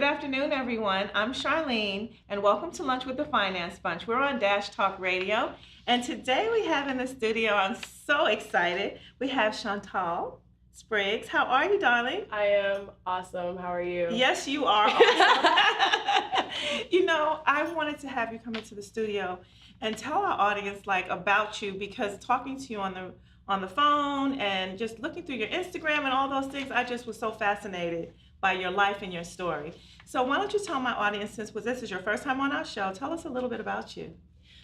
afternoon, everyone. I'm Charline, and welcome to Lunch with the Finance Bunch. We're on Dash Talk Radio, and today we have in the studio, I'm so excited, we have Chantal Spriggs. How are you, darling? I am awesome. How are you? Yes, you are awesome. You know, I wanted to have you come into the studio and tell our audience about you, because talking to you on the phone and just looking through your Instagram and all those things, I just was so fascinated by your life and your story. So why don't you tell my audience, since this is your first time on our show, tell us a little bit about you.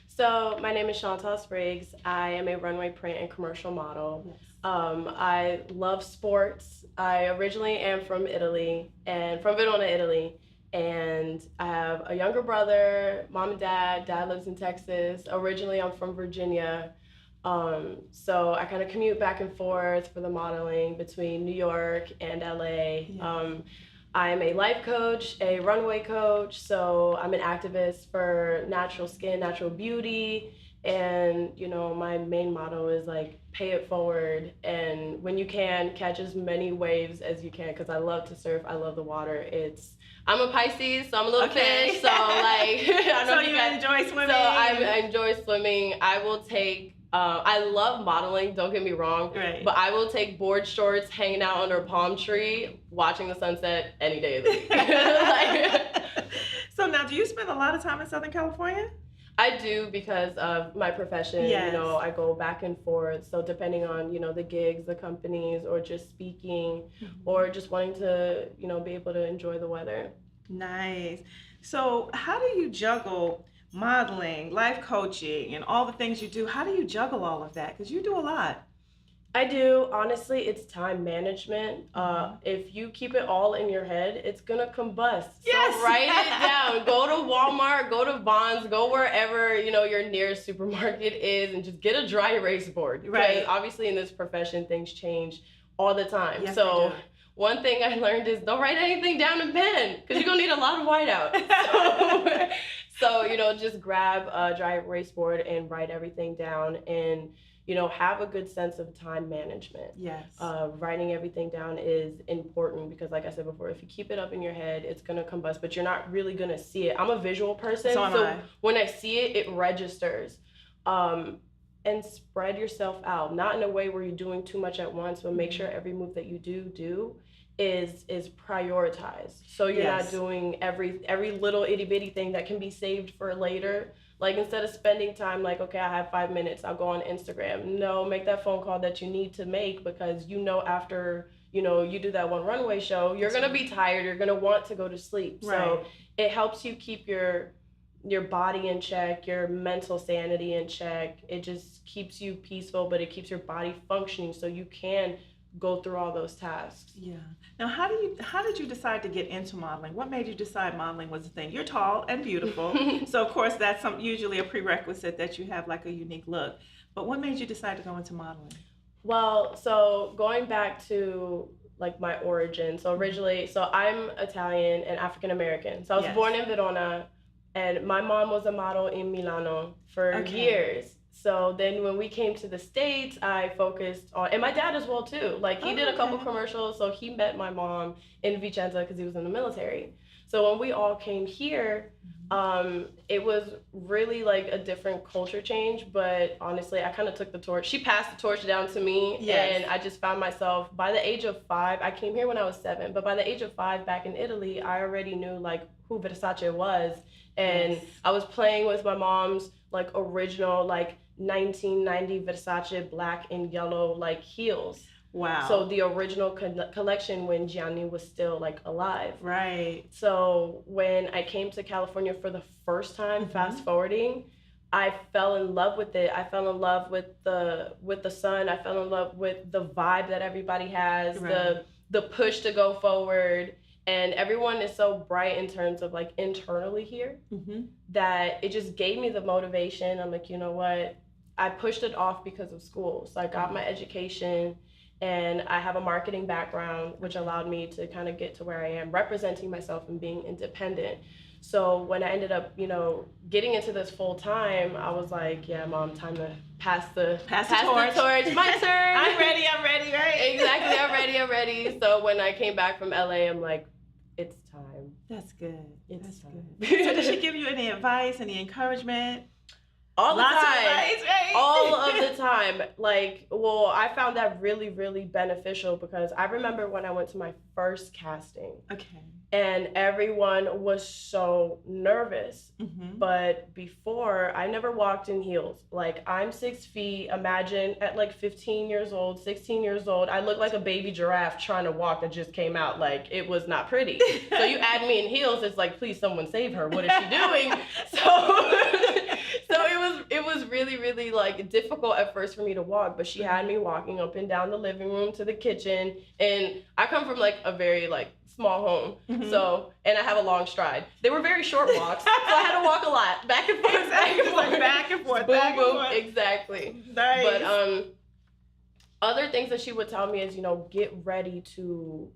So my name is Chantal Spriggs. I am a runway print and commercial model. Yes. I love sports. I originally am from Italy, and from Verona, Italy. And I have a younger brother, mom and dad. Dad lives in Texas. Originally, I'm from Virginia. So I kind of commute back and forth for the modeling between New York and LA. Yeah. I'm a life coach, a runway coach, so I'm an activist for natural skin, natural beauty, and my main motto is pay it forward, and when you can, catch as many waves as you can, because I love to surf, I love the water. I'm a Pisces, so I'm a little fish, so I don't so you enjoy swimming? So I enjoy swimming. I will take I love modeling, don't get me wrong, right. But I will take board shorts, hanging out under a palm tree, watching the sunset any day of the week. So now, do you spend a lot of time in Southern California? I do, because of my profession. Yes. I go back and forth. So depending on, the gigs, the companies, or just speaking, or just wanting to, be able to enjoy the weather. Nice. So how do you juggle modeling, life coaching, and all the things you do? How do you juggle all of that? Because you do a lot. I do. Honestly, it's time management. If you keep it all in your head, it's gonna combust. Yes. So write it down. Go to Walmart, go to Vons, go wherever your nearest supermarket is, and just get a dry erase board. Right. Because obviously in this profession, things change all the time. Yes, so one thing I learned is don't write anything down in pen, because you're gonna need a lot of whiteout. So just grab a dry erase board and write everything down, and have a good sense of time management. Yes. Writing everything down is important, because like I said before, if you keep it up in your head, it's gonna combust, but you're not really gonna see it. I'm a visual person, so when I see it, it registers. And spread yourself out, not in a way where you're doing too much at once, but make sure every move that you do is prioritized. So you're not doing every little itty bitty thing that can be saved for later. Instead of spending time okay, I have 5 minutes, I'll go on Instagram. No, make that phone call that you need to make, because after you do that one runway show, you're gonna be tired, you're gonna want to go to sleep. Right. So it helps you keep your body in check, your mental sanity in check. It just keeps you peaceful, but it keeps your body functioning so you can go through all those tasks. Yeah. Now, how did you decide to get into modeling? What made you decide modeling was the thing? You're tall and beautiful, so of course that's usually a prerequisite that you have a unique look. But what made you decide to go into modeling? Well, so going back to my origin. So originally, I'm Italian and African American. So I was born in Verona, and my mom was a model in Milano for years. So then when we came to the States, I focused on, and my dad as well too. He did a couple commercials, so he met my mom in Vicenza because he was in the military. So when we all came here, it was really a different culture change, but honestly, I kind of took the torch. She passed the torch down to me, and I just found myself, by the age of 5, I came here when I was 7, but by the age of 5 back in Italy, I already knew who Versace was, and I was playing with my mom's original 1990 Versace black and yellow heels. Wow. So the original collection when Gianni was still alive. Right. So when I came to California for the first time, fast forwarding, I fell in love with it. I fell in love with the sun. I fell in love with the vibe that everybody has, the push to go forward. And everyone is so bright in terms of internally here, that it just gave me the motivation. I'm you know what? I pushed it off because of school. So I got my education, and I have a marketing background, which allowed me to kind of get to where I am, representing myself and being independent. So when I ended up, getting into this full time, I was yeah, Mom, time to pass the torch. My turn. I'm ready, right? Exactly, I'm ready. So when I came back from LA, I'm it's time. That's good. It's That's good. So did she give you any advice, any encouragement? All the Lots time. of advice, right? All of the time. Like, well, I found that really, really beneficial because I remember when I went to my first casting. Okay. And everyone was so nervous. Mm-hmm. But before, I never walked in heels. Like, I'm 6 feet. Imagine at like 15 years old, 16 years old, I look like a baby giraffe trying to walk that just came out. Like, it was not pretty. So you add me in heels, it's like, please, someone save her. What is she doing? So it was really, really like difficult at first for me to walk, but she had me walking up and down the living room to the kitchen. And I come from like a very like small home. Mm-hmm. So, and I have a long stride. They were very short walks. So I had to walk a lot back and forth, Back and forth. Boom, boom. Exactly. Nice. But other things that she would tell me is, you know, get ready to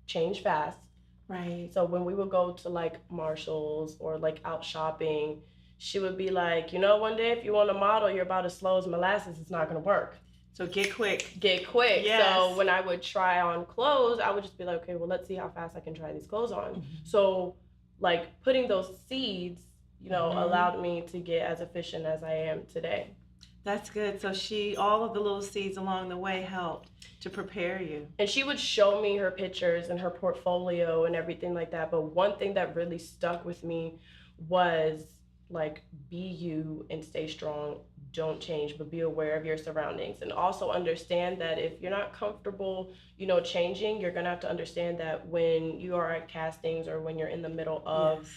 change fast. Right. So when we would go to like Marshall's or like out shopping, she would be like, you know, one day if you want to model, you're about as slow as molasses, it's not going to work. So get quick. Get quick. Yes. So when I would try on clothes, I would just be like, okay, well, let's see how fast I can try these clothes on. Mm-hmm. So like putting those seeds, you know, mm-hmm. allowed me to get as efficient as I am today. That's good. So all of the little seeds along the way helped to prepare you. And she would show me her pictures and her portfolio and everything like that. But one thing that really stuck with me was like, be you and stay strong. Don't change, but be aware of your surroundings. And also understand that if you're not comfortable, you know, changing, you're gonna have to understand that when you are at castings or when you're in the middle of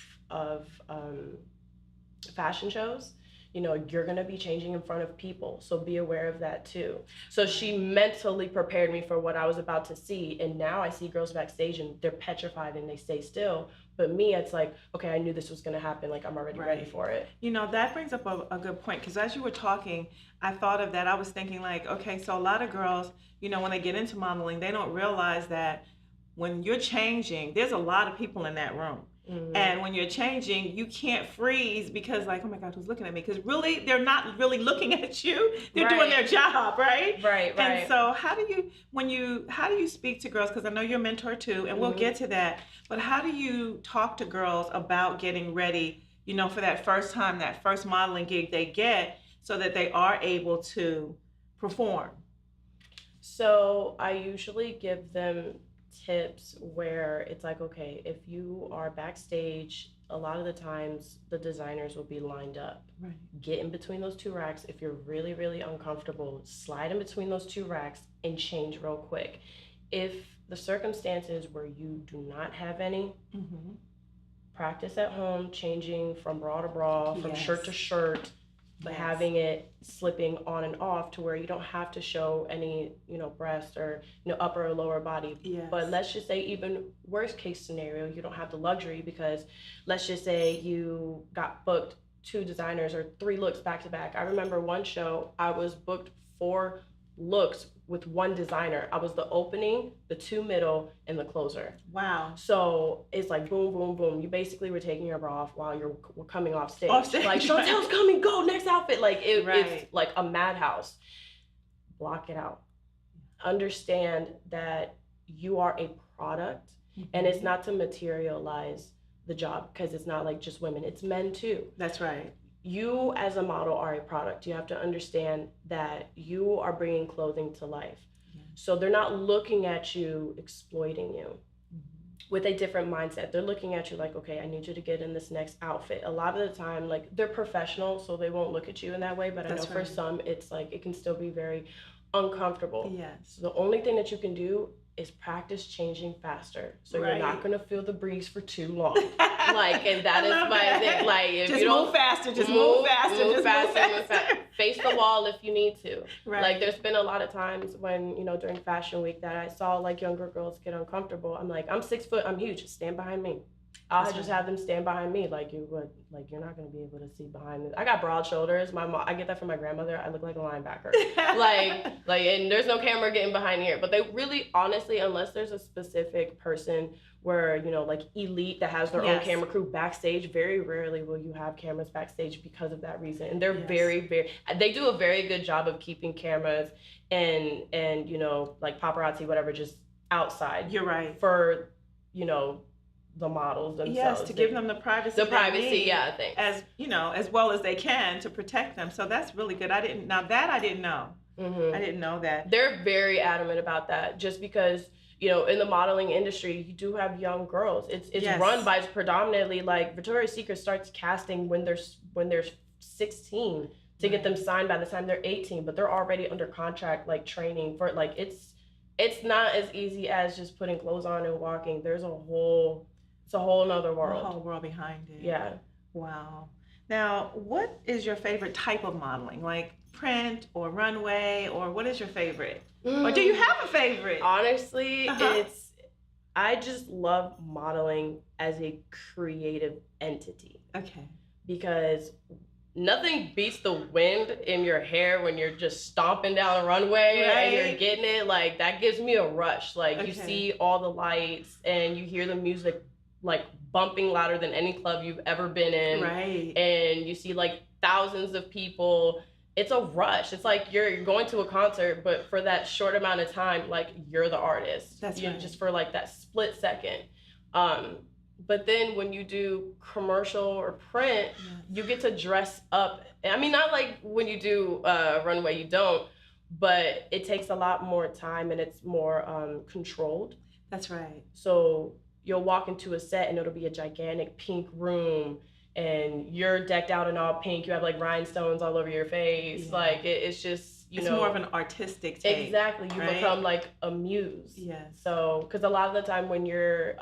fashion shows, you know, you're gonna be changing in front of people. So be aware of that too. So she mentally prepared me for what I was about to see. And now I see girls backstage and they're petrified and they stay still. But me, it's like, okay, I knew this was gonna happen. Like, I'm already ready for it. You know, that brings up a good point, because as you were talking, I thought of that. I was thinking like, okay, so a lot of girls, you know, when they get into modeling, they don't realize that when you're changing, there's a lot of people in that room. Mm-hmm. And when you're changing, you can't freeze because like, oh my God, who's looking at me? Because really, they're not really looking at you. They're doing their job, right? Right. And so how do you speak to girls? Because I know you're a mentor too, and we'll get to that. But how do you talk to girls about getting ready, you know, for that first time, that first modeling gig they get, so that they are able to perform? So I usually give them tips where it's like, okay, if you are backstage, a lot of the times the designers will be lined up. Right. Get in between those two racks. If you're really, really uncomfortable, slide in between those two racks and change real quick. If the circumstances where you do not have any, mm-hmm. practice at home, changing from bra to bra, from shirt to shirt, but having it slipping on and off to where you don't have to show any, you know, breast or, you know, upper or lower body. Yes. But let's just say, even worst case scenario, you don't have the luxury, because let's just say you got booked 2 designers or 3 looks back to back. I remember one show, I was booked 4 looks with 1 designer. I was the opening, the 2 middle, and the closer. Wow. So it's like boom, boom, boom. You basically were taking your bra off while you're coming off stage. Like, Chantal's coming, go, next outfit. Like, it's like a madhouse. Block it out. Understand that you are a product, mm-hmm. and it's not to materialize the job, because it's not like just women, it's men too. That's right. You as a model are a product. You have to understand that you are bringing clothing to life. Yeah. So they're not looking at you exploiting you, mm-hmm. with a different mindset. They're looking at you like, okay, I need you to get in this next outfit. A lot of the time, like, they're professional, so they won't look at you in that way. But I know for some, it's like, it can still be very uncomfortable. Yes. So the only thing that you can do is practice changing faster, so you're not gonna feel the breeze for too long. Like, and that is my thing. Like, if just you don't move faster, move faster. Face the wall if you need to. Right. Like, there's been a lot of times when, you know, during fashion week that I saw like younger girls get uncomfortable. I'm like, I'm 6 foot, I'm huge. Stand behind me. I'll just have them stand behind me like you would. Like, you're not going to be able to see behind me. I got broad shoulders. My mom, I get that from my grandmother. I look like a linebacker. like, and there's no camera getting behind here. But they really, honestly, unless there's a specific person where, you know, like elite that has their own camera crew backstage, very rarely will you have cameras backstage because of that reason. And they're they do a very good job of keeping cameras and, you know, like paparazzi, whatever, just outside. You're right. For, you know, the models themselves. Yes, to give them the privacy. The privacy, yeah, thanks. As you know, as well as they can to protect them. So that's really good. I didn't know. I didn't know that. They're very adamant about that, just because, you know, in the modeling industry, you do have young girls. It's Yes. run by predominantly, like, Victoria's Secret starts casting when they're 16 to get them signed by the time they're 18, but they're already under contract, like, training for, like, it's not as easy as just putting clothes on and walking. There's it's a whole nother world. A whole world behind it. Yeah. Wow. Now, what is your favorite type of modeling? Like print or runway, or what is your favorite? Or do you have a favorite? Honestly, I just love modeling as a creative entity. Okay. Because nothing beats the wind in your hair when you're just stomping down a runway and you're getting it. Like, that gives me a rush. Like, you see all the lights and you hear the music, like, bumping louder than any club you've ever been in. Right. And you see, like, thousands of people. It's a rush. It's like you're going to a concert, but for that short amount of time, like, you're the artist. That's right. Just for, like, that split second. But then when you do commercial or print, you get to dress up. I mean, not like when you do runway, you don't, but it takes a lot more time and it's more controlled. That's right. So you'll walk into a set and it'll be a gigantic pink room and you're decked out in all pink. You have, like, rhinestones all over your face. Yeah. Like, it's just, it's more of an artistic take. Exactly. You become like a muse. Yes. So, because a lot of the time when you're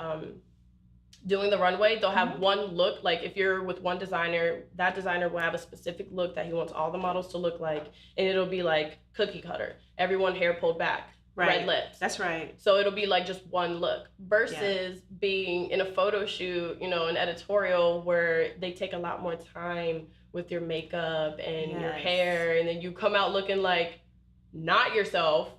doing the runway, they'll have one look. Like, if you're with one designer, that designer will have a specific look that he wants all the models to look like, and it'll be like cookie cutter. Everyone hair pulled back, red lips. That's right. So it'll be like just one look versus being in a photo shoot, you know, an editorial where they take a lot more time with your makeup and your hair, and then you come out looking like not yourself.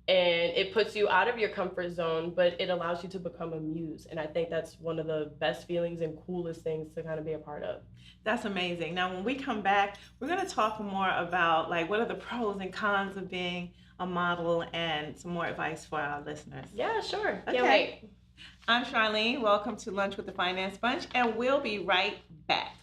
And it puts you out of your comfort zone, but it allows you to become a muse. And I think that's one of the best feelings and coolest things to kind of be a part of. That's amazing. Now, when we come back, we're going to talk more about, like, what are the pros and cons of being a model and some more advice for our listeners. Yeah, sure. Okay. Can't wait. I'm Charline. Welcome to Lunch with the Finance Bunch, and we'll be right back.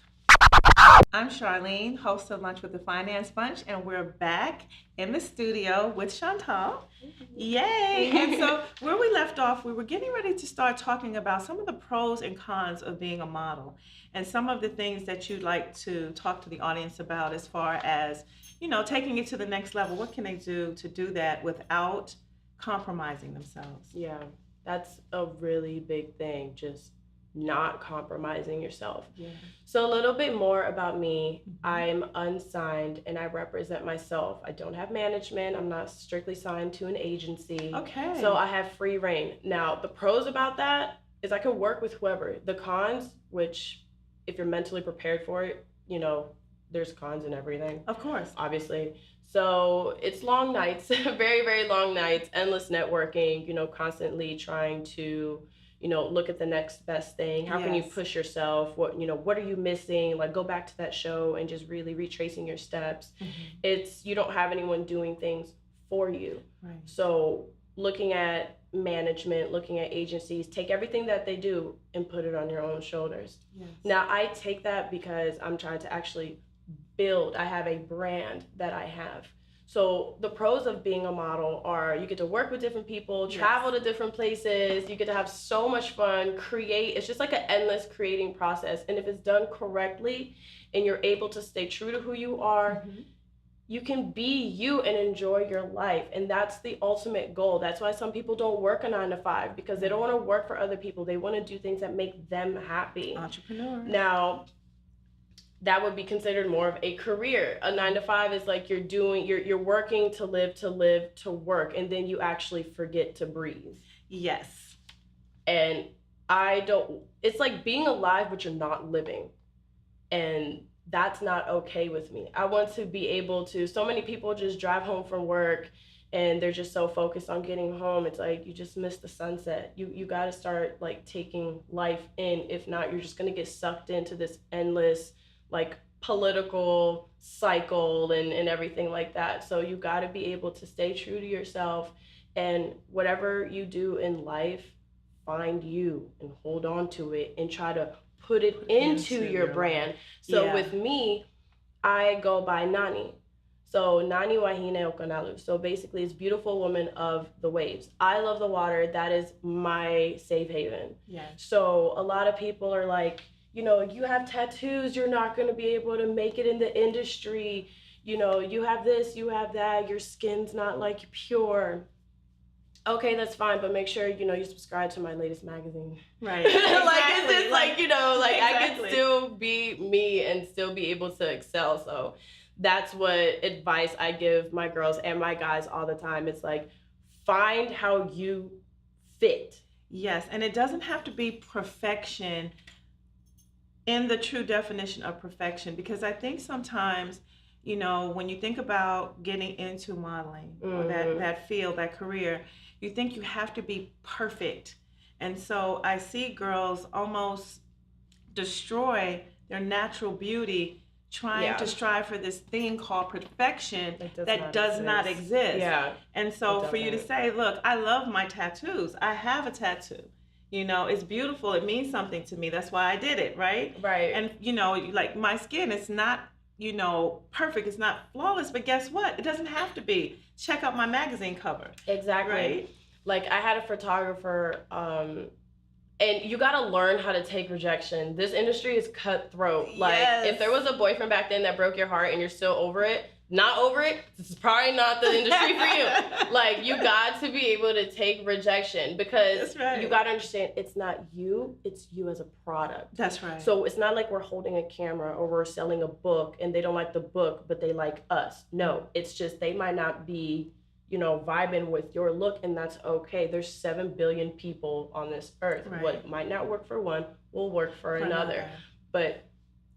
I'm Charline, host of Lunch with the Finance Bunch, and we're back in the studio with Chantal. Yay! And so where we left off, we were getting ready to start talking about some of the pros and cons of being a model and some of the things that you'd like to talk to the audience about as far as, you know, taking it to the next level. What can they do to do that without compromising themselves? Yeah, that's a really big thing, just not compromising yourself. Yeah. So a little bit more about me. I'm unsigned and I represent myself. I don't have management. I'm not strictly signed to an agency. Okay. So I have free reign. Now, the pros about that is I can work with whoever. The cons, which if you're mentally prepared for it, you know, there's cons in everything. Of course. Obviously. So it's long nights, very, very long nights, endless networking, you know, constantly trying to, you know, look at the next best thing. How can you push yourself? What are you missing? Like, go back to that show and just really retracing your steps. You don't have anyone doing things for you. Right. So looking at management, looking at agencies, take everything that they do and put it on your own shoulders. Yes. Now, I take that because I'm trying to actually build. I have a brand that I have. So the pros of being a model are you get to work with different people, travel to different places, you get to have so much fun, create. It's just like an endless creating process. And if it's done correctly and you're able to stay true to who you are, you can be you and enjoy your life. And that's the ultimate goal. That's why some people don't work a 9-to-5, because they don't want to work for other people. They want to do things that make them happy. Entrepreneur. Now, that would be considered more of a career. A 9-to-5 is like you're working to live, to work, and then you actually forget to breathe. Yes. And it's like being alive, but you're not living. And that's not okay with me. I want to be able to, so many people just drive home from work and they're just so focused on getting home. It's like, you just missed the sunset. You got to start like taking life in. If not, you're just going to get sucked into this endless like political cycle and everything like that. So you got to be able to stay true to yourself, and whatever you do in life, find you and hold on to it and try to put it into your brand. So with me, I go by Nani. So Nani Wahine Okanalu. So basically it's beautiful woman of the waves. I love the water. That is my safe haven. Yeah. So a lot of people are like, you know, you have tattoos, you're not going to be able to make it in the industry. You know, you have this, you have that, your skin's not like pure. Okay, that's fine, but make sure, you know, you subscribe to my latest magazine. Right. Like, Exactly. it's just like, you know, like Exactly. I can still be me and still be able to excel. So that's what advice I give my girls and my guys all the time. It's like, find how you fit. Yes, and it doesn't have to be perfection in the true definition of perfection, because I think sometimes, you know, when you think about getting into modeling or that field, that career, you think you have to be perfect. And so I see girls almost destroy their natural beauty trying to strive for this thing called perfection that does not exist. Yeah. And so for you to say, look, I love my tattoos. I have a tattoo. You know, it's beautiful. It means something to me. That's why I did it, right? Right. And, you know, like my skin, it's not, you know, perfect. It's not flawless, but guess what? It doesn't have to be. Check out my magazine cover. Exactly. Right? Like I had a photographer, and you got to learn how to take rejection. This industry is cutthroat. Like if there was a boyfriend back then that broke your heart and you're still over it, not over it, this is probably not the industry for you. Like you got to be able to take rejection, because you got to understand it's not you, it's you as a product. That's right. So it's not like we're holding a camera or we're selling a book and they don't like the book, but they like us. No, it's just they might not be, you know, vibing with your look, and that's okay. There's 7 billion people on this earth. Right. What might not work for one will work for another. But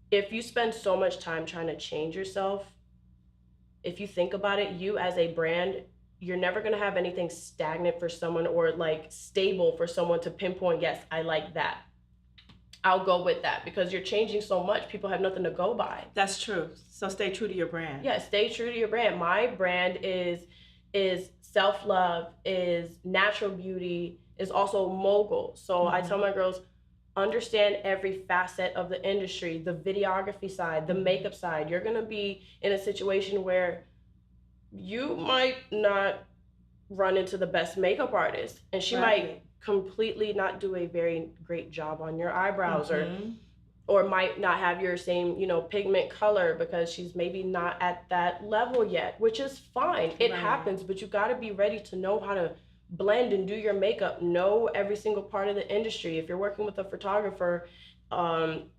if you spend so much time trying to change yourself, if you think about it, you as a brand, you're never going to have anything stagnant for someone or like stable for someone to pinpoint, yes, I like that. I'll go with that, because you're changing so much, people have nothing to go by. That's true. So stay true to your brand. Yeah, stay true to your brand. My brand is self-love, is natural beauty, is also mogul. So I tell my girls, understand every facet of the industry, the videography side, the makeup side. You're gonna be in a situation where you might not run into the best makeup artist, and she might completely not do a very great job on your eyebrows, or might not have your same, you know, pigment color, because she's maybe not at that level yet, which is fine. It happens, but you got to be ready to know how to blend and do your makeup, know every single part of the industry. If you're working with a photographer,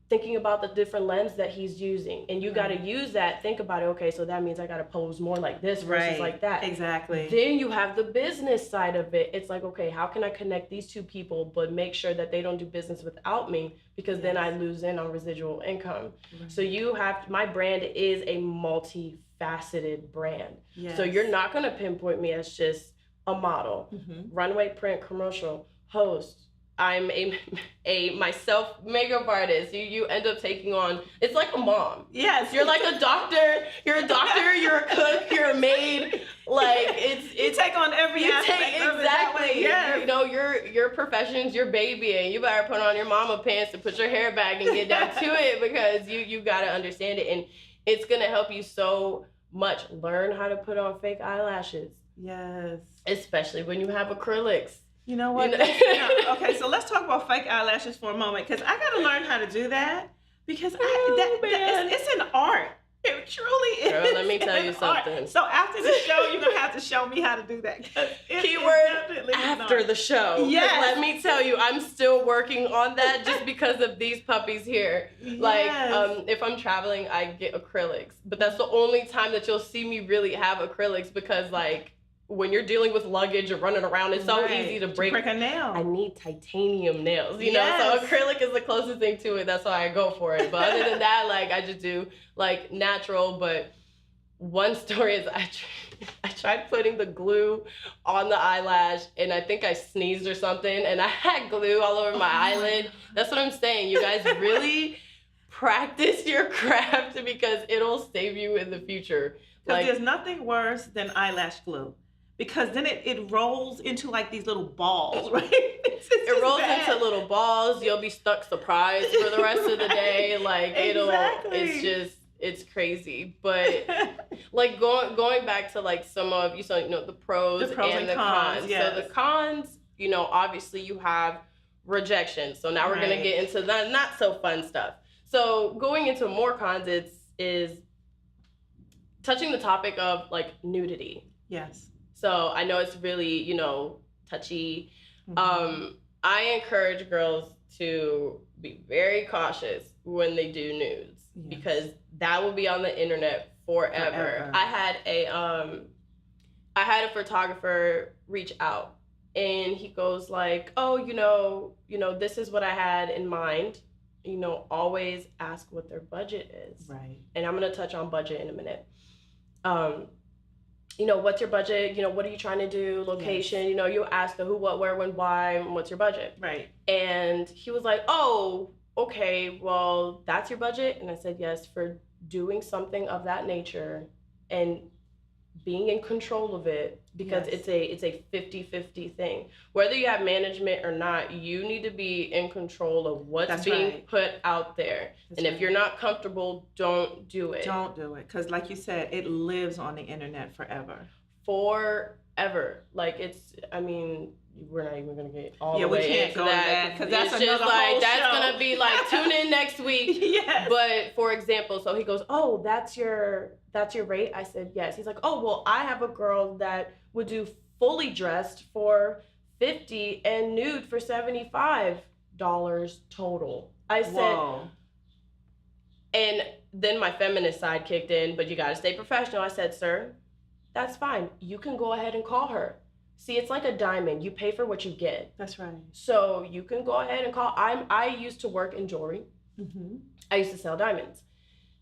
thinking about the different lens that he's using, and you got to use that, think about it, okay, so that means I got to pose more like this versus like that. Exactly. Then you have the business side of it. It's like, okay, how can I connect these two people but make sure that they don't do business without me, because then I lose in on residual income. So you have, my brand is a multifaceted brand. So you're not going to pinpoint me as just a model, runway print, commercial, host. I'm a myself makeup artist. You end up taking on, it's like a mom. Yes. You're like a doctor, you're a cook, you're a maid. Like you take on every aspect of it that way. Yes. You know, your profession's your baby, and you better put on your mama pants and put your hair back and get down to it, because you gotta understand it, and it's gonna help you so much. Learn how to put on fake eyelashes. Yes. Especially when you have acrylics. You know what? Okay, so let's talk about fake eyelashes for a moment, because I got to learn how to do that, because it's an art. It truly is. Girl, let me tell you something. Art. So after the show, you're going to have to show me how to do that. Keyword after the show. Yes. Let me tell you, I'm still working on that just because of these puppies here. Like, if I'm traveling, I get acrylics. But that's the only time that you'll see me really have acrylics, because, like, when you're dealing with luggage or running around, it's so easy to break a nail. I need titanium nails, you know? So acrylic is the closest thing to it. That's why I go for it. But other than that, like, I just do, like, natural. But one story is I tried putting the glue on the eyelash, and I think I sneezed or something, and I had glue all over my eyelid. That's what I'm saying. You guys really practice your craft, because it'll save you in the future. Because there's nothing worse than eyelash glue. because then it rolls into like these little balls, right? It rolls into little balls. You'll be stuck surprised for the rest of the day. Like it's crazy. But like going back to like some of the pros and the cons. Yes. So the cons, obviously you have rejection. So now we're gonna get into the not so fun stuff. So going into more cons, is touching the topic of like nudity. Yes. So I know it's really, touchy. I encourage girls to be very cautious when they do nudes because that will be on the internet forever. I had a photographer reach out and he goes like, oh, this is what I had in mind. Always ask what their budget is. Right. And I'm going to touch on budget in a minute. What's your budget? What are you trying to do? Location, yes. You ask the who, what, where, when, why, and what's your budget? Right. And he was like, oh, okay, well, that's your budget? And I said, yes, for doing something of that nature and being in control of it, because yes. it's a 50-50 thing. Whether you have management or not, you need to be in control of what's being put out there. And if you're not comfortable, don't do it. Don't do it. Because like you said, it lives on the internet forever. Forever. Like we're not even going to get all the way into that. Because that's just another whole that's show. going to be like, tune in next week. Yes. But for example, so he goes, oh, that's your rate? I said, yes. He's like, oh, well, I have a girl that would do fully dressed for $50 and nude for $75 total. I said, whoa. And then my feminist side kicked in, but you got to stay professional. I said, sir, that's fine. You can go ahead and call her. See, it's like a diamond. You pay for what you get. That's right. So you can go ahead and call. I used to work in jewelry. Mm-hmm. I used to sell diamonds.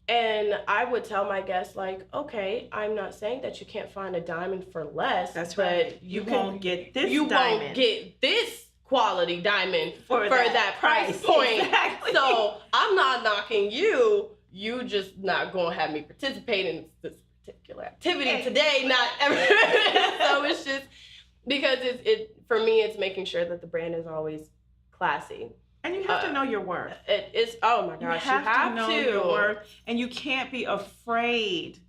And I would tell my guests, like, okay, I'm not saying that you can't find a diamond for less. That's but right. You won't get this you diamond. Won't get this quality diamond for that price point. Point. Exactly. So I'm not knocking you. You just not going to have me participate in this particular activity today, not ever. So it's just because it for me, it's making sure that the brand is always classy. And you have to know your worth. It's oh my gosh, you have to know your worth, and you can't be afraid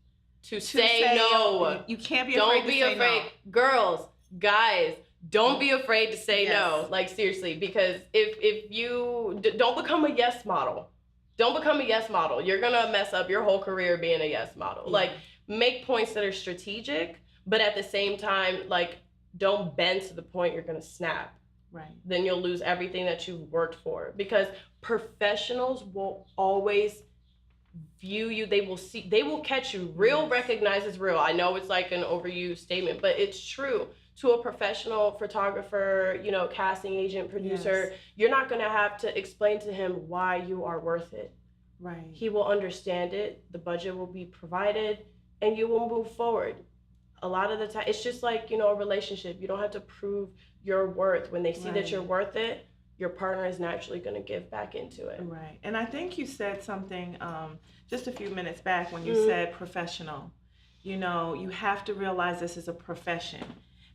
to say no. You can't be afraid. Don't be afraid, girls, guys. Don't be afraid to say no. Like seriously, because if you don't become a yes model, you're gonna mess up your whole career being a yes model. Like make points that are strategic, but at the same time, like don't bend to the point you're gonna snap. Right. Then you'll lose everything that you've worked for, because professionals will always view you. They will catch you. Real recognizes real. I know it's like an overused statement, but it's true. To a professional photographer, casting agent, producer, you're not going to have to explain to him why you are worth it. Right. He will understand it. The budget will be provided and you will move forward. A lot of the time, it's just like, a relationship. You don't have to prove your worth. When they see that you're worth it, your partner is naturally going to give back into it. Right. And I think you said something just a few minutes back when you said professional. You have to realize this is a profession.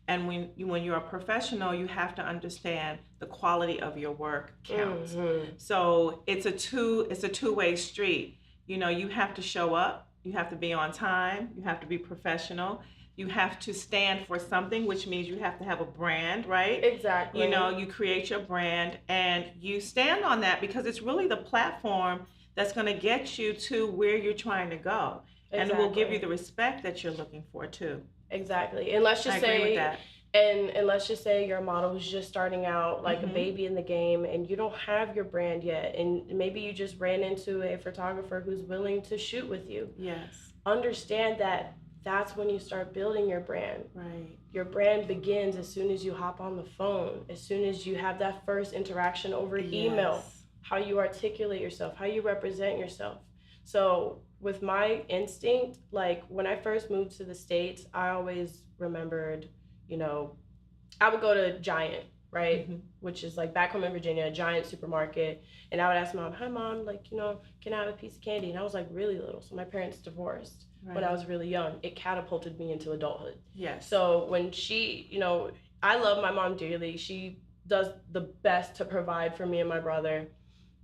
And when you're a professional, you have to understand the quality of your work counts. Mm-hmm. So it's a two-way street. You have to show up. You have to be on time. You have to be professional. You have to stand for something, which means you have to have a brand, right? Exactly. You create your brand and you stand on that, because it's really the platform that's going to get you to where you're trying to go. Exactly. And it will give you the respect that you're looking for too. Exactly. And let's just say, and let's just say you're a model who's just starting out, like a baby in the game, and you don't have your brand yet, and maybe you just ran into a photographer who's willing to shoot with you. Yes. Understand that that's when you start building your brand. Right. Your brand begins as soon as you hop on the phone, as soon as you have that first interaction over email, how you articulate yourself, how you represent yourself. So with my instinct, like when I first moved to the States, I always remembered, I would go to Giant right? Which is like back home in Virginia, a giant supermarket. And I would ask Mom, hi Mom, like, you know, can I have a piece of candy? And I was like really little. So my parents divorced when I was really young. It catapulted me into adulthood. Yes. So when she, you know, I love my mom dearly. She does the best to provide for me and my brother,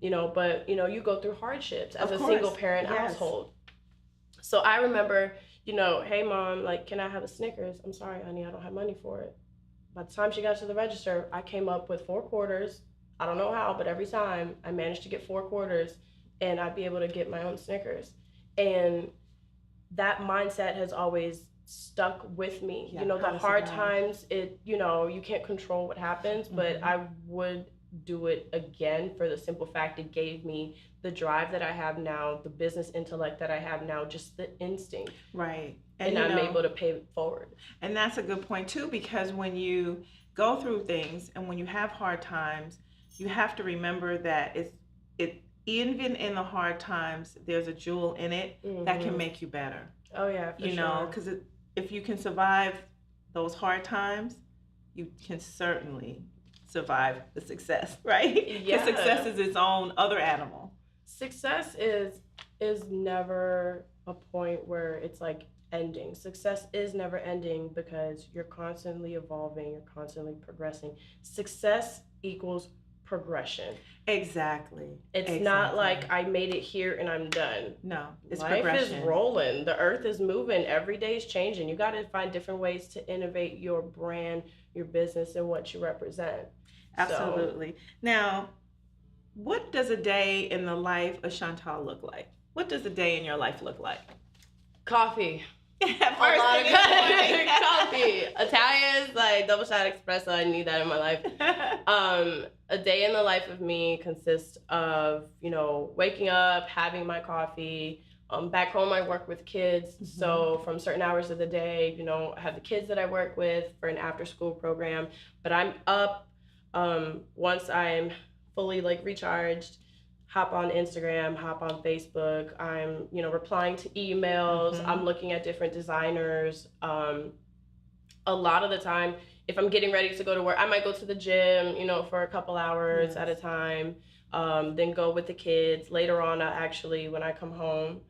you know, but, you know, you go through hardships as a single parent household. So I remember, you know, hey Mom, like, can I have a Snickers? I'm sorry, honey, I don't have money for it. By the time she got to the register, I came up with 4 quarters. I don't know how, but every time I managed to get 4 quarters and I'd be able to get my own Snickers. And that mindset has always stuck with me. You know, the hard times, you know, you can't control what happens, but I would do it again for the simple fact it gave me the drive that I have now, the business intellect that I have now, just the instinct. Right. And I'm able to pay it forward. And that's a good point too, because when you go through things and when you have hard times, you have to remember that even in the hard times, there's a jewel in it that can make you better. Oh yeah, for you know, because if you can survive those hard times, you can certainly survive the success, right? Yeah. Success is its own other animal. Success is never a point where it's like ending. Success is never ending because you're constantly evolving, you're constantly progressing. Success equals progression. Exactly. It's not like I made it here and I'm done. No, it's Life progression. is rolling. The earth is moving. Every day is changing. You got to find different ways to innovate your brand, your business, and what you represent. Absolutely. Now, what does a day in the life of Chantal look like? What does a day in your life look like? Coffee. First a lot of thing coffee. Italians, like double shot espresso. I need that in my life. A day in the life of me consists of, you know, waking up, having my coffee. Back home, I work with kids. So from certain hours of the day, you know, I have the kids that I work with for an after school program. But I'm up once I'm fully like recharged, hop on Instagram, hop on Facebook. I'm, you know, replying to emails. I'm looking at different designers. A lot of the time, if I'm getting ready to go to work, I might go to the gym, you know, for a couple hours at a time, then go with the kids. Later on, when I come home,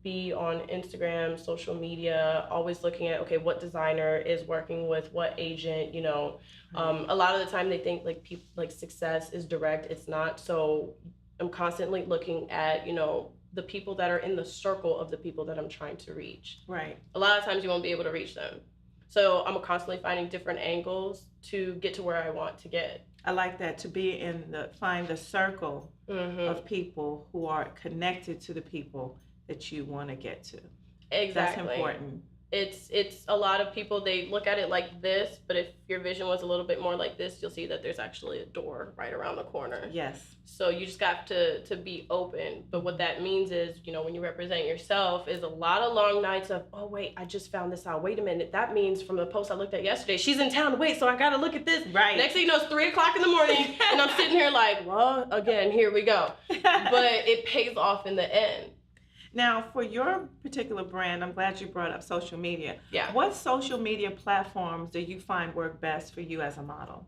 be on Instagram, social media, always looking at, okay, what designer is working with what agent, you know. A lot of the time they think like success is direct. It's not. So I'm constantly looking at, you know, the people that are in the circle of the people that I'm trying to reach. Right. A lot of times you won't be able to reach them. So I'm constantly finding different angles to get to where I want to get. I like that, to find the circle of people who are connected to the people that you want to get to. Exactly. That's important. It's a lot of people, they look at it like this, but if your vision was a little bit more like this, you'll see that there's actually a door right around the corner. Yes. So you just got to be open. But what that means is, you know, when you represent yourself, is a lot of long nights of, oh wait, I just found this out. Wait a minute, that means from the post I looked at yesterday, she's in town. Wait, so I gotta look at this. Right. Next thing you know, it's 3:00 in the morning, and I'm sitting here like, well, again, here we go. But it pays off in the end. Now, for your particular brand, I'm glad you brought up social media. Yeah. What social media platforms do you find work best for you as a model?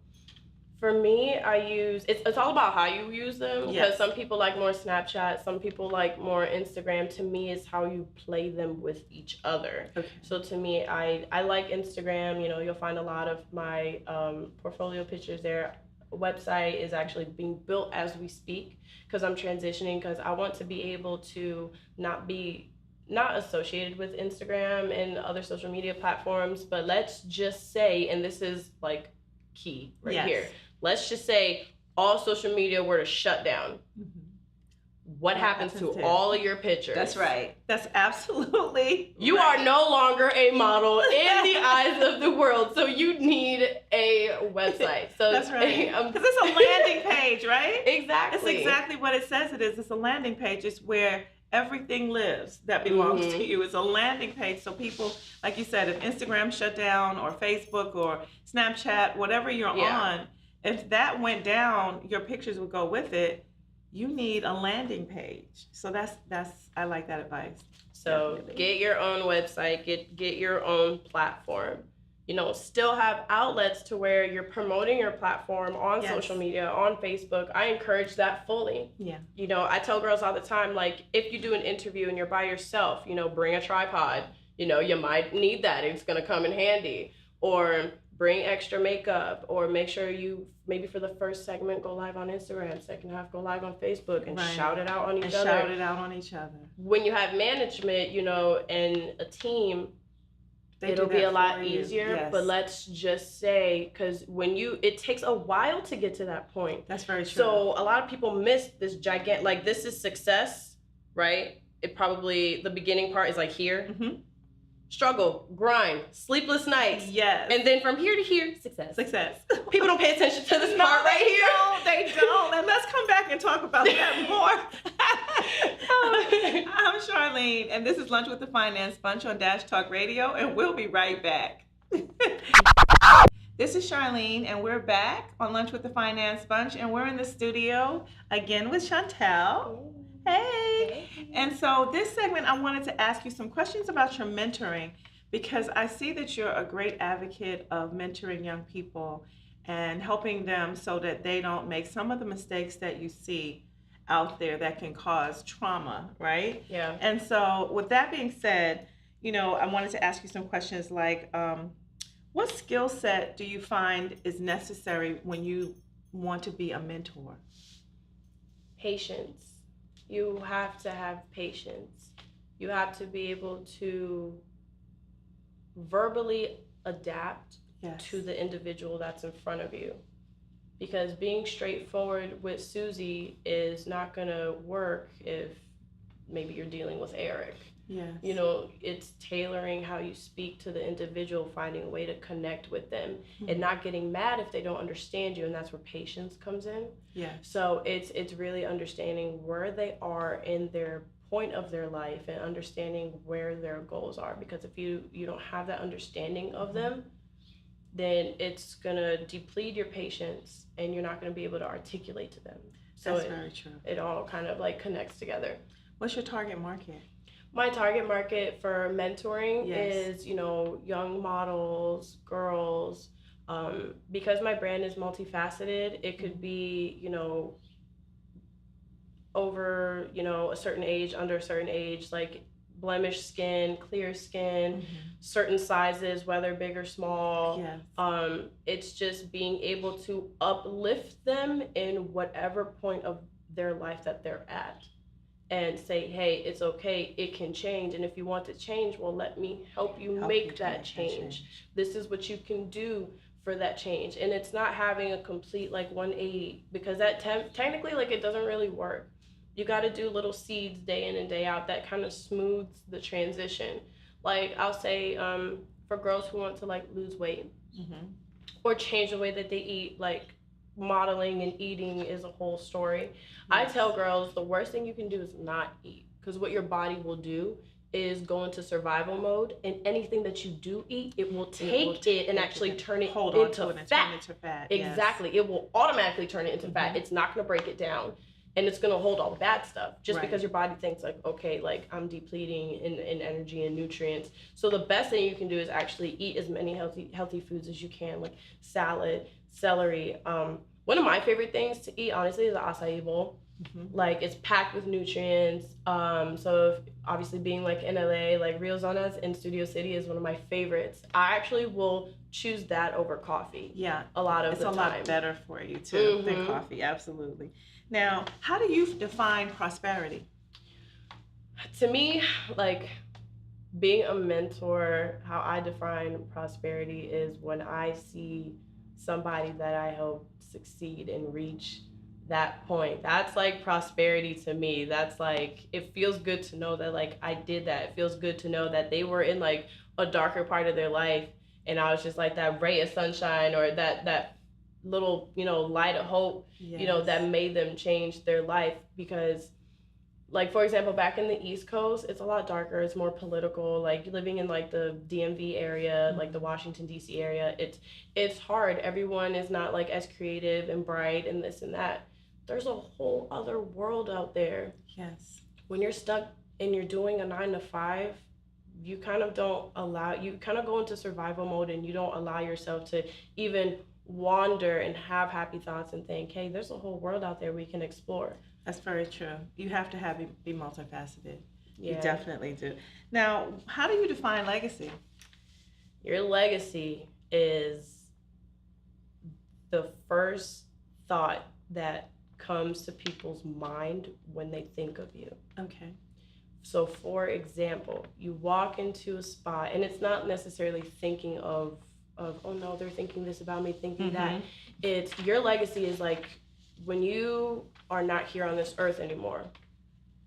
For me, I use, it's all about how you use them. Because some people like more Snapchat, some people like more Instagram. To me, it's how you play them with each other. Okay. So to me, I like Instagram. You know, you'll find a lot of my portfolio pictures there. Website is actually being built as we speak because I'm transitioning, because I want to be able to not associated with Instagram and other social media platforms, but let's just say, and this is like key right here, let's just say all social media were to shut down. What happens to all of your pictures? That's right. That's absolutely You are no longer a model in the eyes of the world, so you need a website. So that's right. Because it's a landing page, right? Exactly. It's exactly what it says it is. It's a landing page. It's where everything lives that belongs to you. It's a landing page. So people, like you said, if Instagram shut down or Facebook or Snapchat, whatever you're on, if that went down, your pictures would go with it. You need a landing page. So that's I like that advice. So get your own website, get your own platform. still have outlets to where you're promoting your platform on social media, on Facebook. I encourage that fully. Yeah. I tell girls all the time, like, if you do an interview and you're by yourself, bring a tripod. You might need that. It's going to come in handy. Or bring extra makeup, or make sure you, maybe for the first segment, go live on Instagram, second half, go live on Facebook, and shout it out on each other. Shout it out on each other. When you have management, and a team, it'll be a lot easier. Yes. But let's just say, because it takes a while to get to that point. That's very true. So a lot of people miss this gigantic, like, this is success, right? It probably, the beginning part is like here. Mm-hmm. Struggle, grind, sleepless nights. Yes. And then from here to here, success. People don't pay attention to this part right here. No, they don't. And let's come back and talk about that more. I'm Charline, and this is Lunch with the Finance Bunch on Dash Talk Radio, and we'll be right back. This is Charline, and we're back on Lunch with the Finance Bunch, and we're in the studio again with Chantal. Hey. And so this segment, I wanted to ask you some questions about your mentoring, because I see that you're a great advocate of mentoring young people and helping them so that they don't make some of the mistakes that you see out there that can cause trauma, right? Yeah. And so with that being said, I wanted to ask you some questions like, what skill set do you find is necessary when you want to be a mentor? Patience. You have to have patience. You have to be able to verbally adapt to the individual that's in front of you. Because being straightforward with Susie is not going to work if maybe you're dealing with Eric. Yes. It's tailoring how you speak to the individual, finding a way to connect with them, and not getting mad if they don't understand you, and that's where patience comes in. Yeah. So it's really understanding where they are in their point of their life and understanding where their goals are, because if you don't have that understanding of them, then it's gonna deplete your patience and you're not gonna be able to articulate to them. So that's very true. It all kind of like connects together. What's your target market? My target market for mentoring is, young models, girls, because my brand is multifaceted. It could be, over, a certain age, under a certain age, like blemished skin, clear skin, certain sizes, whether big or small. Yes. It's just being able to uplift them in whatever point of their life that they're at. And say, hey, it's okay, it can change. And if you want to change, well, let me help you make that change. This is what you can do for that change. And it's not having a complete 180, because that technically it doesn't really work. You got to do little seeds day in and day out that kind of smooths the transition. Like I'll say for girls who want to lose weight or change the way that they eat, modeling and eating is a whole story. I tell girls the worst thing you can do is not eat, because what your body will do is go into survival mode, and anything that you do eat, it will take it and actually turn it into fat. Exactly. Yes. It will automatically turn it into fat. It's not going to break it down, and it's going to hold all the bad stuff just because your body thinks okay, I'm depleting in energy and nutrients. So the best thing you can do is actually eat as many healthy foods as you can, like salad, celery. One of my favorite things to eat, honestly, is the acai bowl. It's packed with nutrients. So obviously being in LA, Rio Zonas in Studio City is one of my favorites. I actually will choose that over coffee. Yeah. A lot of the time. It's a lot better for you too than coffee, absolutely. Now, how do you define prosperity? To me, being a mentor, how I define prosperity is when I see somebody that I help succeed and reach that point. That's prosperity to me. That's it feels good to know that I did that. It feels good to know that they were in a darker part of their life, and I was just that ray of sunshine, or that little light of hope, that made them change their life. Because for example, back in the East Coast, it's a lot darker. It's more political. Living in the DMV area, the Washington D.C. area, it's hard. Everyone is not as creative and bright and this and that. There's a whole other world out there. Yes. When you're stuck and you're doing a 9 to 5, you kind of go into survival mode, and you don't allow yourself to even wander and have happy thoughts and think, hey, there's a whole world out there we can explore. That's very true. You have to be multifaceted. Yeah. You definitely do. Now, how do you define legacy? Your legacy is the first thought that comes to people's mind when they think of you. Okay. So, for example, you walk into a spot, and it's not necessarily thinking of oh no, they're thinking this about me, thinking that. It's your legacy is like, when you are not here on this earth anymore,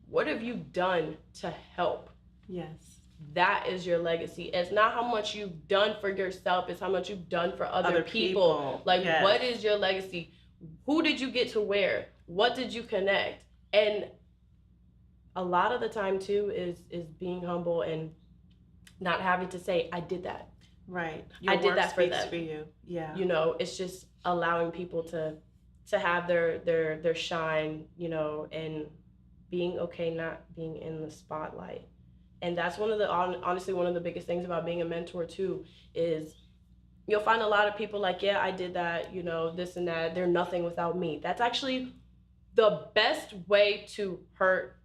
what have you done to help? Yes. That is your legacy. It's not how much you've done for yourself, it's how much you've done for other people. Like, yes. What is your legacy? Who did you get to where? What did you connect? And a lot of the time too is being humble and not having to say, I did that. Right. I did that for them. For you. Yeah. You know, it's just allowing people to have their shine, you know, and being okay not being in the spotlight. And that's honestly one of the biggest things about being a mentor too, is you'll find a lot of people like, yeah, I did that, you know, this and that, they're nothing without me. That's actually the best way to hurt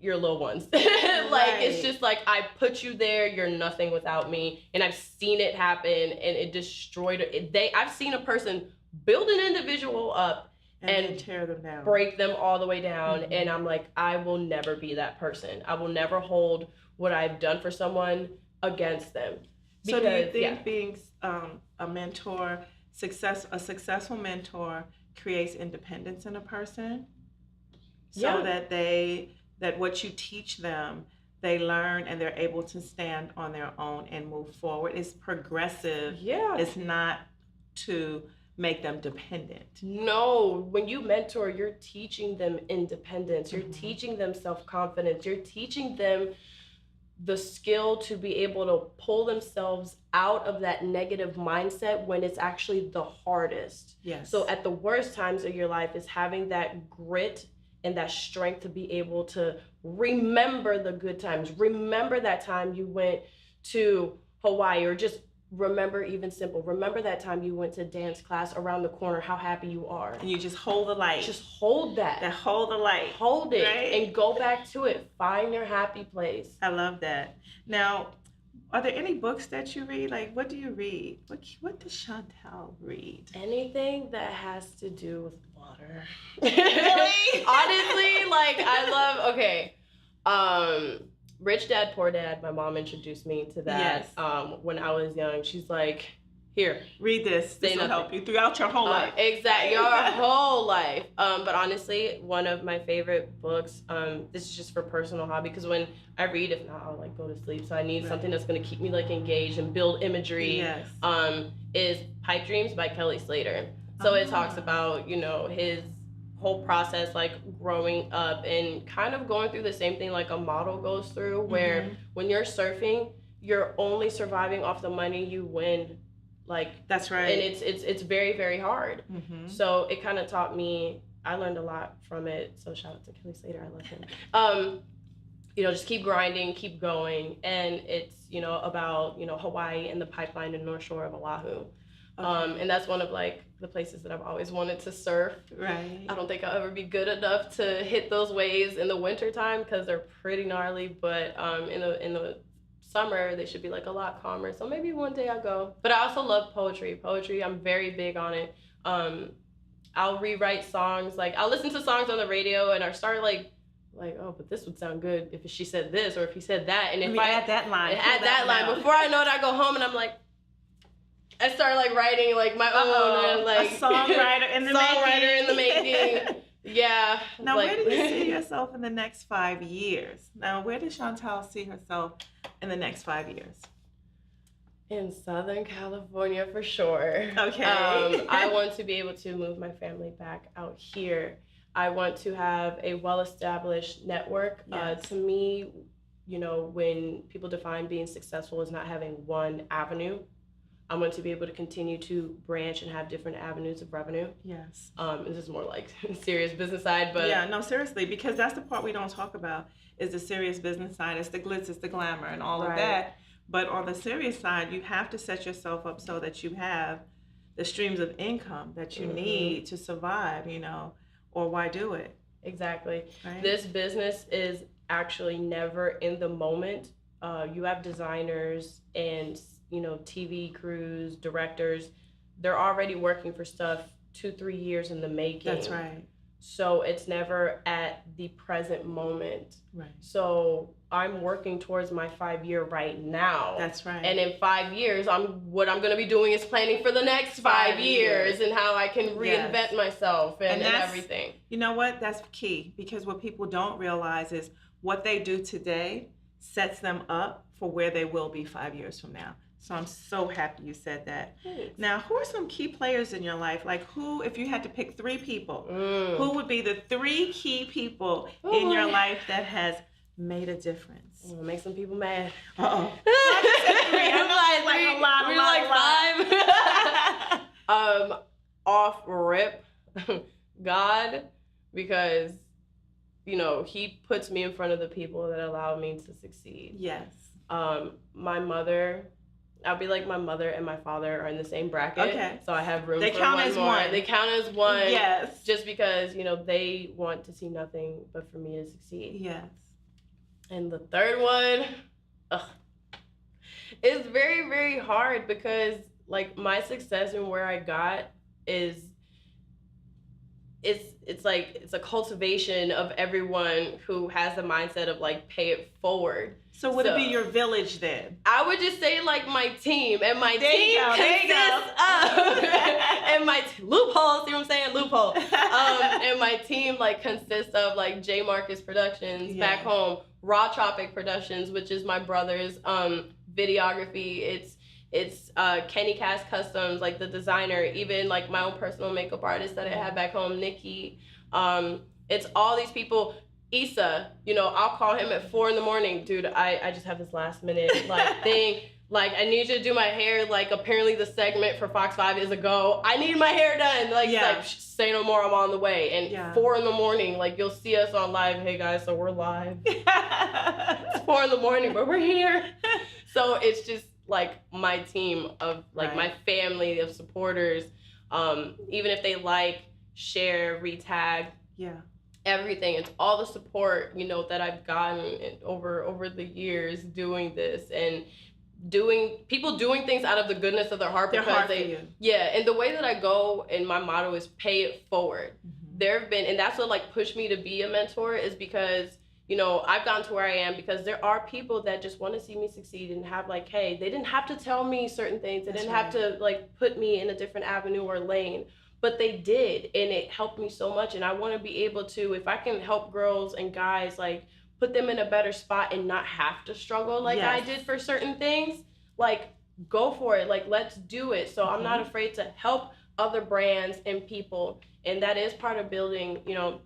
your little ones. Like, right. It's just like, I put you there, you're nothing without me. And I've seen it happen, and it destroyed it. I've seen a person build an individual up and tear them down, break them all the way down. And I'm like, I will never be that person. I will never hold what I've done for someone against them. Because, so do you think being a mentor, a successful mentor creates independence in a person? So that what you teach them, they learn and they're able to stand on their own and move forward. It's progressive. Yeah. It's not to make them dependent. No, when you mentor, you're teaching them independence. You're teaching them self-confidence. You're teaching them the skill to be able to pull themselves out of that negative mindset when it's actually the hardest. Yes. So at the worst times of your life is having that grit and that strength to be able to remember the good times. Remember that time you went to Hawaii, or just remember that time you went to dance class around the corner, how happy you are. And you just hold the light. Just hold that. Hold the light. Hold it, right? And go back to it. Find your happy place. I love that. Now, are there any books that you read? Like, what do you read? What does Chantal read? Anything that has to do with water. Really? Honestly, like, I love, Rich Dad, Poor Dad. My mom introduced me to that. Yes. When I was young. She's like, here, read this. This will help you throughout your whole life. Exactly, your whole life. But honestly, one of my favorite books, this is just for personal hobby, because when I read, if not, I'll like go to sleep. So I need something that's gonna keep me like engaged and build imagery. Yes. Is Pipe Dreams by Kelly Slater. So it talks about, you know, his whole process, like growing up and kind of going through the same thing like a model goes through, where when you're surfing, you're only surviving off the money you win. Like, that's right. And it's very, very hard. So it kind of taught me, I learned a lot from it. So shout out to Kelly Slater, I love him. You know, just keep grinding, keep going. And it's, you know, about, you know, Hawaii and the pipeline and North Shore of Oahu. And that's one of like the places that I've always wanted to surf. Right. I don't think I'll ever be good enough to hit those waves in the winter time because they're pretty gnarly, but in the summer they should be like a lot calmer. So maybe one day I'll go. But I also love poetry. I'm very big on it. I'll rewrite songs. Like, I'll listen to songs on the radio and I start like, oh, but this would sound good if she said this or if he said that. And if I add that line, before I know it, I go home and I'm like, I start like writing like my own, and like a songwriter in the making. Yeah. Now, where do you see yourself in the next 5 years? Now, where does Chantal see herself in the next 5 years? In Southern California, for sure. Okay. I want to be able to move my family back out here. I want to have a well-established network. Yes. To me, you know, when people define being successful as not having one avenue, I want to be able to continue to branch and have different avenues of revenue. Yes. This is more like serious business side, but yeah, no, seriously, because that's the part we don't talk about is the serious business side. It's the glitz, it's the glamour, and all of that. But on the serious side, you have to set yourself up so that you have the streams of income that you need to survive, you know, or why do it? Exactly. Right? This business is actually never in the moment. You have designers and, you know, TV crews, directors. They're already working for stuff 2-3 years in the making. That's right. So it's never at the present moment. Right. So I'm working towards my 5-year right now. That's right. And in 5 years, what I'm going to be doing is planning for the next 5 years and how I can reinvent myself and everything. You know what? That's key, because what people don't realize is what they do today sets them up for where they will be 5 years from now. So I'm so happy you said that. Thanks. Now, who are some key players in your life? Like who, if you had to pick 3 people, who would be the 3 key people in your life that has made a difference? Make some people mad. Uh-oh. We're like 5. Off rip, God, because, you know, he puts me in front of the people that allow me to succeed. Yes. My mother, I'll be like my mother and my father are in the same bracket. Okay. So I have room They for count one as more. one. They count as one. Yes. Just because, you know, they want to see nothing but for me to succeed. Yes. And the third one, it's very, very hard because, like, my success and where I got is, it's like, it's a cultivation of everyone who has the mindset of, like, pay it forward. So would it be your village then? I would just say, like, my team. And my There you team go, there you go. consists of, and my loophole, see what I'm saying? Loophole. And my team, like, consists of, like, J. Marcus Productions back home, Raw Tropic Productions, which is my brother's videography. It's Kenny Cass Customs, like the designer, even like my own personal makeup artist that I have back home, Nikki. It's all these people. Issa, you know, I'll call him at 4 a.m. Dude, I just have this last minute like thing. Like, I need you to do my hair. Like, apparently the segment for Fox 5 is a go. I need my hair done. Like, say no more, I'm on the way. And 4 a.m, like, you'll see us on live. Hey, guys, so we're live. It's 4 a.m, but we're here. So it's just, like, my team of, like, my family of supporters. Even if they like, share, retag. Everything. It's all the support, you know, that I've gotten over the years doing this and people doing things out of the goodness of their heart because and the way that I go and my motto is pay it forward. There have been, and that's what like pushed me to be a mentor, is because, you know, I've gotten to where I am because there are people that just want to see me succeed and have like, hey, they didn't have to tell me certain things. They didn't have to like put me in a different avenue or lane. But they did, and it helped me so much. And I want to be able to, if I can help girls and guys, like, put them in a better spot and not have to struggle like I did for certain things, like, go for it. Like, let's do it. So I'm not afraid to help other brands and people. And that is part of building, you know,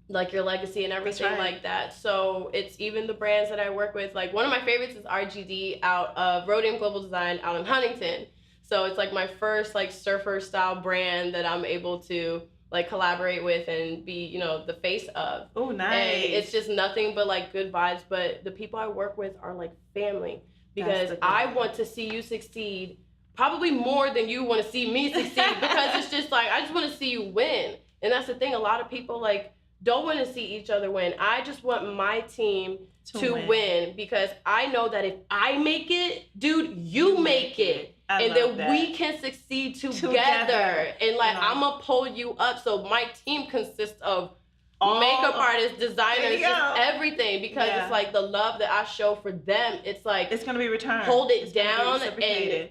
like your legacy and everything like that. So it's even the brands that I work with. Like, one of my favorites is RGD out of Rhodium Global Design out in Huntington. So it's like my first like surfer style brand that I'm able to like collaborate with and be, you know, the face of. Oh, nice. And it's just nothing but like good vibes. But the people I work with are like family because I want to see you succeed probably more than you want to see me succeed because it's just like, I just want to see you win. And that's the thing. A lot of people like don't want to see each other win. I just want my team to win because I know that if I make it, dude, you make it. And then we can succeed together. And like, I'm going to pull you up. So my team consists of makeup artists, designers, just everything. Because it's like the love that I show for them. It's like, it's going to be returned. Hold it down. And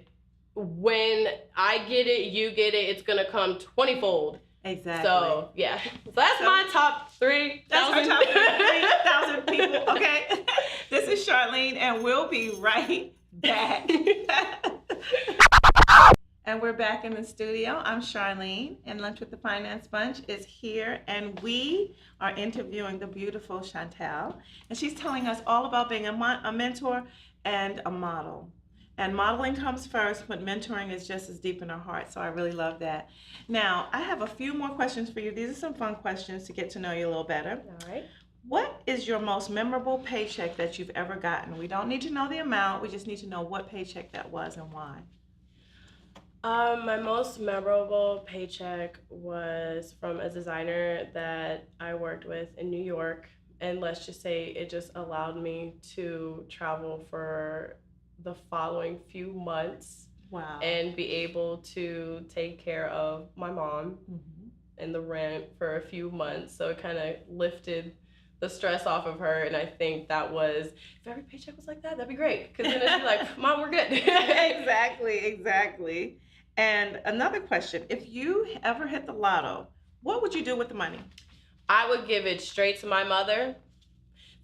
when I get it, you get it. It's going to come 20-fold. Exactly. So, yeah. So that's my top 3,000. That's our top 3,000 people. Okay. This is Charline, and we'll be right back. And we're back in the studio. I'm Charline, and Lunch with the Finance Bunch is here, and we are interviewing the beautiful Chantal, and she's telling us all about being a mentor and a model. And modeling comes first, but mentoring is just as deep in our heart. So I really love that. Now, I have a few more questions for you. These are some fun questions to get to know you a little better. All right. What is your most memorable paycheck that you've ever gotten? We don't need to know the amount. We just need to know what paycheck that was and why. My most memorable paycheck was from a designer that I worked with in New York. And let's just say it just allowed me to travel for the following few months. Wow. And be able to take care of my mom and the rent for a few months. So it kind of lifted the stress off of her. And I think that was, if every paycheck was like that, that'd be great. Because then it's like, Mom, we're good. Exactly. And another question, if you ever hit the lotto, what would you do with the money? I would give it straight to my mother,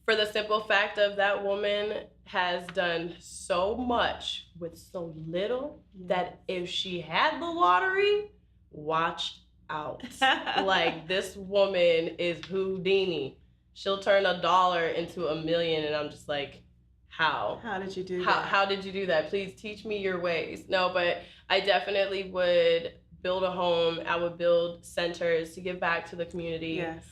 for the simple fact of that woman has done so much with so little that if she had the lottery, watch out. Like, this woman is Houdini. She'll turn $1 into $1 million, and I'm just like, how? How did you do that? How did you do that? Please teach me your ways. No, but I definitely would build a home. I would build centers to give back to the community. Yes.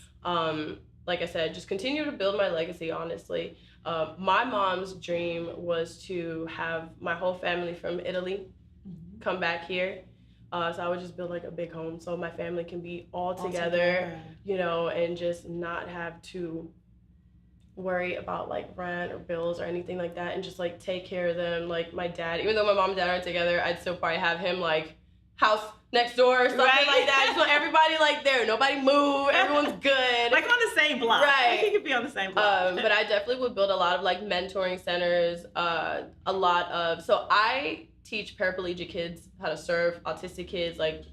Like I said, just continue to build my legacy, honestly. My mom's dream was to have my whole family from Italy come back here. So I would just build like a big home so my family can be all together, you know, and just not have to worry about like rent or bills or anything like that, and just like take care of them. Like my dad, even though my mom and dad aren't together, I'd still probably have him like house next door or something like that. Just want everybody like there, nobody move, everyone's good. Like on the same block. Right. He could be on the same block. But I definitely would build a lot of like mentoring centers, so I teach paraplegic kids how to surf, autistic kids, like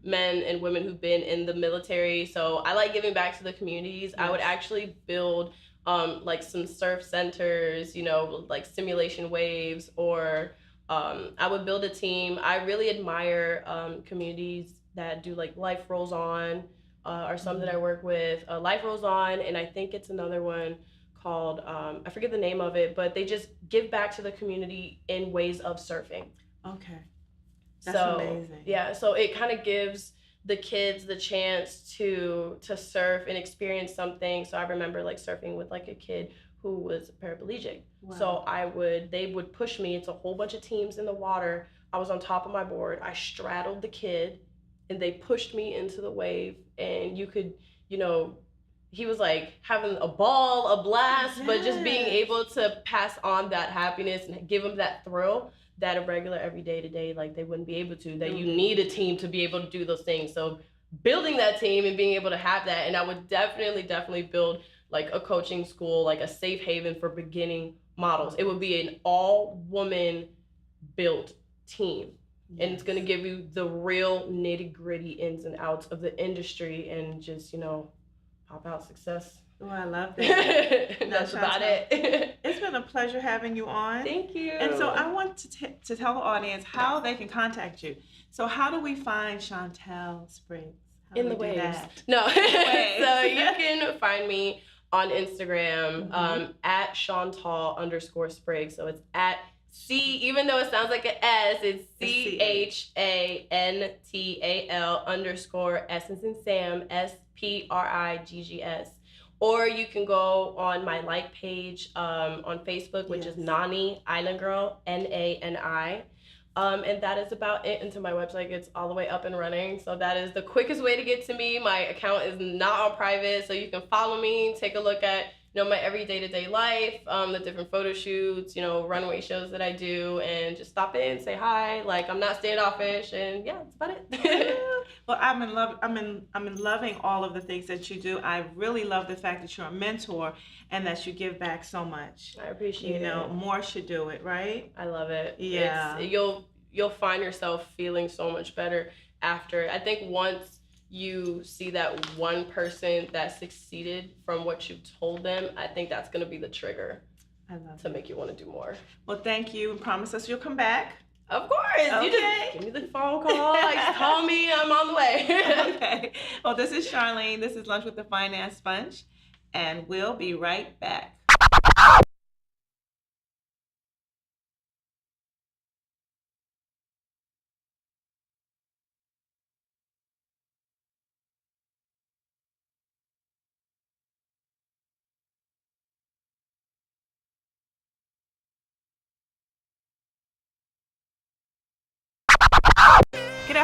men and women who've been in the military. So I like giving back to the communities. Yes. I would actually build like some surf centers, you know, like simulation waves, or I would build a team. I really admire communities that do like Life Rolls On, or some that I work with. Life Rolls On, and I think it's another one called, I forget the name of it, but they just give back to the community in ways of surfing. Okay. That's amazing. Yeah, so it kind of gives the kids the chance to surf and experience something. So I remember like surfing with like a kid who was paraplegic. Wow. So they would push me into a whole bunch of teams in the water. I was on top of my board. I straddled the kid and they pushed me into the wave, and you could, you know, he was like having a ball, a blast, yes. But just being able to pass on that happiness and give them that thrill that a regular everyday to day, like they wouldn't be able to, that you need a team to be able to do those things. So building that team and being able to have that, and I would definitely build like a coaching school, like a safe haven for beginning models. It would be an all-woman built team. Yes. And it's gonna give you the real nitty-gritty ins and outs of the industry, and just, you know, pop out success. Oh, I love that. That's about it. It's been a pleasure having you on. Thank you. And so I want to tell the audience how they can contact you. So how do we find Chantal Spriggs? In the waves. No. So you can find me on Instagram at Chantal_Spriggs. So it's at C, even though it sounds like an S, it's CHANTAL S as in Sam, SPRIGGS. Or you can go on my like page on Facebook, which is Nani Island Girl, NANI. And that is about it. And to my website, it's all the way up and running. So that is the quickest way to get to me. My account is not on private, so you can follow me, take a look at, you know, my every day-to-day life, the different photo shoots, you know, runway shows that I do, and just stop in, say hi. Like, I'm not standoffish, and yeah, that's about it. Well, I'm in loving all of the things that you do. I really love the fact that you're a mentor and that you give back so much. I appreciate it. You know, more should do it, right? I love it. Yeah. You'll find yourself feeling so much better after. I think once you see that one person that succeeded from what you told them, I think that's going to be the trigger to make you want to do more. Well, thank you, and promise us you'll come back. Of course. Okay. You just give me the phone call. Like, just call me. I'm on the way. Okay. Well, this is Charlene. This is Lunch with the Finance Bunch, and we'll be right back.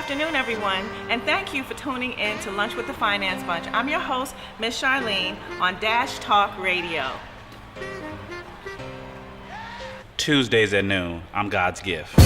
afternoon, everyone, and thank you for tuning in to Lunch with the Finance Bunch. I'm your host, Miss Charline, on Dash Talk Radio. Tuesdays at noon, I'm God's gift.